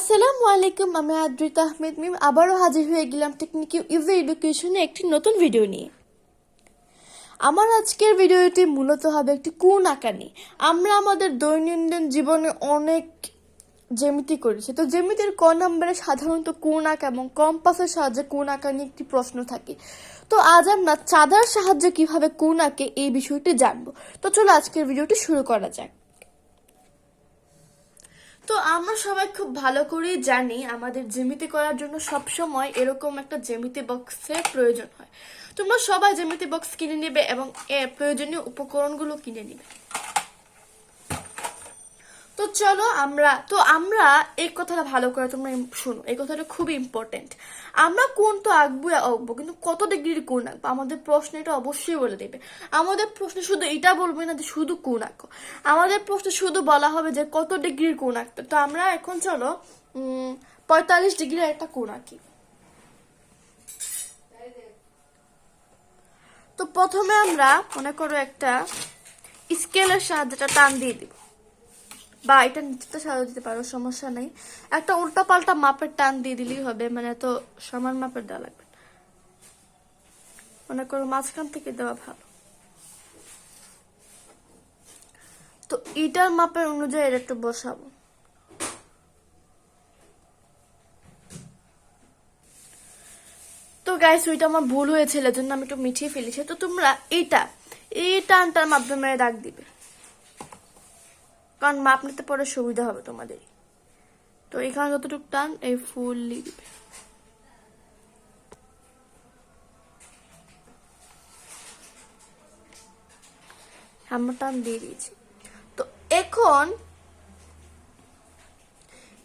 আসসালামু আলাইকুম, আমি আদ্রিতা আহমেদ মিম আবারও হাজির হয়ে গেলাম টেকনিক ইজি এডুকেশনে একটি নতুন ভিডিও নিয়ে। আমার আজকের ভিডিওটি মূলত হবে একটি কোণ আঁকা নিয়ে। আমরা আমাদের দৈনন্দিন জীবনে অনেক জ্যামিতি করেছি, তো জ্যামিতির ক নম্বরে সাধারণত কোণ আঁকা এবং কম্পাসের সাহায্যে কোণ আঁকা নিয়ে একটি প্রশ্ন থাকে। তো আজ আমরা চাঁদার সাহায্যে কিভাবে কোণ আঁকে এই বিষয়টি জানবো। তো চলো আজকের ভিডিওটি শুরু করা যাক। তো আমরা সবাই খুব ভালো করেই জানি আমাদের জ্যামিতি করার জন্য সবসময় এরকম একটা জ্যামিতি বক্সের প্রয়োজন হয়। তোমরা সবাই জ্যামিতি বক্স কিনে নেবে এবং এর প্রয়োজনীয় উপকরণগুলো কিনে নেবে। তো চলো আমরা এই কথাটা ভালো করে তোমরা শোনো, এই কথাটা খুবই ইম্পর্টেন্ট। আমরা কোণ তো আঁকবো কিন্তু কত ডিগ্রির কোণ আঁকবো আমাদের প্রশ্ন এটা অবশ্যই বলে দেবে। আমাদের প্রশ্নে শুধু এটা বলবে না যে শুধু কোণ আঁকো, আমাদের প্রশ্নে শুধু বলা হবে যে কত ডিগ্রির কোণ আঁকতে। তো আমরা এখন চলো 45 ডিগ্রির একটা কোণ আঁকি। তো প্রথমে আমরা মনে করো একটা স্কেলের সাহায্যে টান দিয়ে দিব, বা এটা নিচে সাজাও দিতে পারো, সমস্যা নেই। একটা উল্টা পাল্টা মাপের টান দিয়ে দিলেই হবে, মানে এত সমান মাপের দেওয়া লাগবে। মনে করো মাঝখান থেকে দেওয়া ভালো। তো এটার মাপের অনুযায়ী এটা একটু বসাবো। তো গাইস ওইটা আমার ভুল হয়েছিল, এর জন্য আমি একটু মিঠিয়ে ফেলেছি। তো তোমরা এই টানটার মাধ্যমে দাগ দিবে, কারণ মাপ নিতে পরে সুবিধা হবে তোমাদের। তো এখানে যতটুকু টান এই ফুললি দিবে। আমরা টান দিয়ে দিয়েছি। তো এখন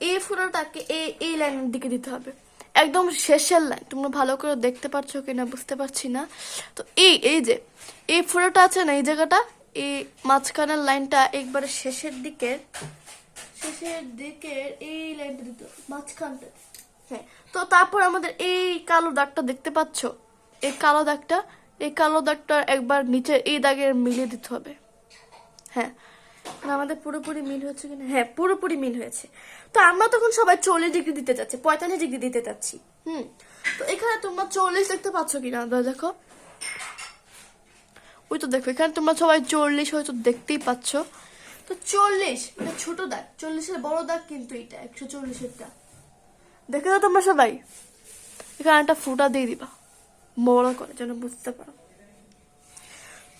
এই ফুলটাকে এই লাইনের দিকে দিতে হবে, একদম শেষের লাইন। তোমরা ভালো করে দেখতে পাচ্ছ কিনা বুঝতে পারছি না। তো এই যে এই ফুলটা আছে না, এই জায়গাটা, এই মাঝখানের লাইনটা একবারে শেষের দিকের এই লাইনটা দিতে হবে মাঝখানটা। হ্যাঁ, তো তারপর আমাদের এই কালো দাগটা দেখতে পাচ্ছ, এই কালো দাগটা একবার নিচে এই দাগের মিলিয়ে দিতে হবে। হ্যাঁ, আমাদের পুরোপুরি মিল হচ্ছে কিনা? হ্যাঁ, পুরোপুরি মিল হয়েছে। তো আমরা তখন সবাই 40 ডিগ্রি দিতে চাচ্ছি, 45 ডিগ্রি দিতে চাচ্ছি। তো এখানে তোমরা 40 দেখতে পাচ্ছ কিনা দেখো, ওই তো দেখো এখানে তোমরা সবাই 40 হয়তো দেখতেই পাচ্ছ। তো 40 এটা ছোট দাগ, 40-এর বড় দাগ কিন্তু এটা 140-এরটা। দেখে দাও তোমরা সবাই, এখানে একটা ফুটা দিয়ে দিবা বড় করে যেন বুঝতে পারো।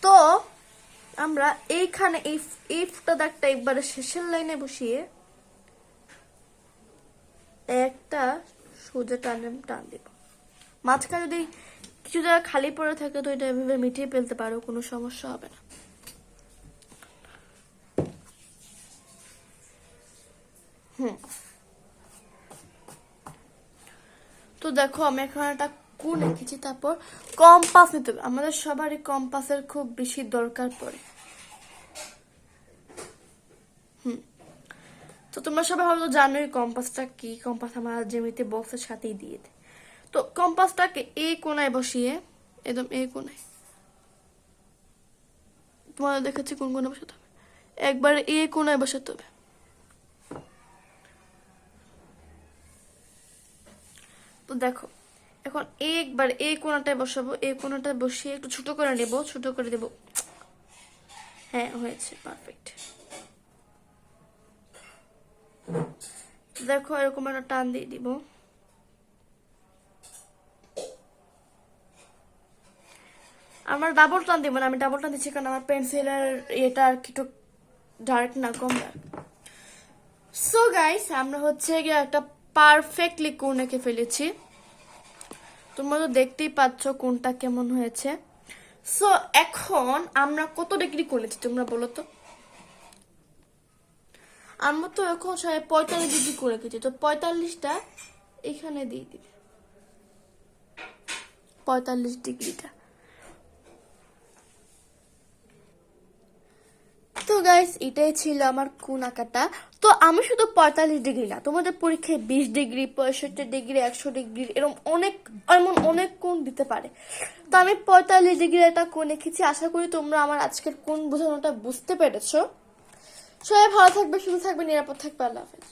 তো আমরা এইখানে এই ফুটা দাগটা একবারে শেষের লাইনে বসিয়ে একটা সোজা টান দিব। মাঝখানে যদি কিছু জায়গা খালি পড়ে থাকে তো এটা এভাবে মিটিয়ে ফেলতে পারো, কোনো সমস্যা হবে না। তো দেখো আমি এখন একটা কোণ এঁকেছি। তারপর কম্পাস নিতে হবে, আমাদের সবারই কম্পাসের খুব বেশি দরকার পড়ে। তো তোমরা সবাই হয়তো জানোই কম্পাসটা কি। কম্পাস আমরা জ্যামিতি বক্সের সাথেই দিয়ে দিই। তো কম্পাসটাকে এই কোণায় বসিয়ে, একদম এই কোণায়, তোমাদের দেখাচ্ছি কোন কোণায় বসাতে হবে, একবারে এই কোণায় বসাতে হবে। তো দেখো এখন একবার এই কোণাটায় বসাবো, এই কোণাটায় বসিয়ে একটু ছোট করে নেব, ছোট করে দেব। হ্যাঁ, হয়েছে, পারফেক্ট। দেখো এরকম একটা টান দিয়ে দিব। আমার ডাবল টান দিব না, আমি ডাবল টান দিচ্ছি কারণ আমার পেন্সিলের এটা আর কি একটু ডার্ক না, কম ডার্ক। সো গাইস আমরা হচ্ছে গিয়ে একটা পারফেক্টলি কোণ এঁকে ফেলেছি। তোমরা তো দেখতেই পাচ্ছ কোণটা কেমন হয়েছে। সো এখন আমরা কত ডিগ্রি করেছি তোমরা বলো তো? আমরা তো এখন 45 ডিগ্রি করে রেখেছি। তো 45টা এখানে দিয়ে দিবে, 45 ডিগ্রিটা। তো গাইস এটাই ছিল আমার কোণ আঁকাটা। তো আমি শুধু 45 ডিগ্রি না, তোমাদের পরীক্ষায় 20 ডিগ্রি, 65 ডিগ্রি, 100 ডিগ্রি এমন অনেক কোণ দিতে পারে। তো আমি 45 ডিগ্রি একটা কোণ এঁকেছি। আশা করি তোমরা আমার আজকের কোণ বোঝানোটা বুঝতে পেরেছো। সবাই ভালো থাকবে, সুস্থ থাকবে, নিরাপদ থাকবে। আল্লাহ হাফেজ।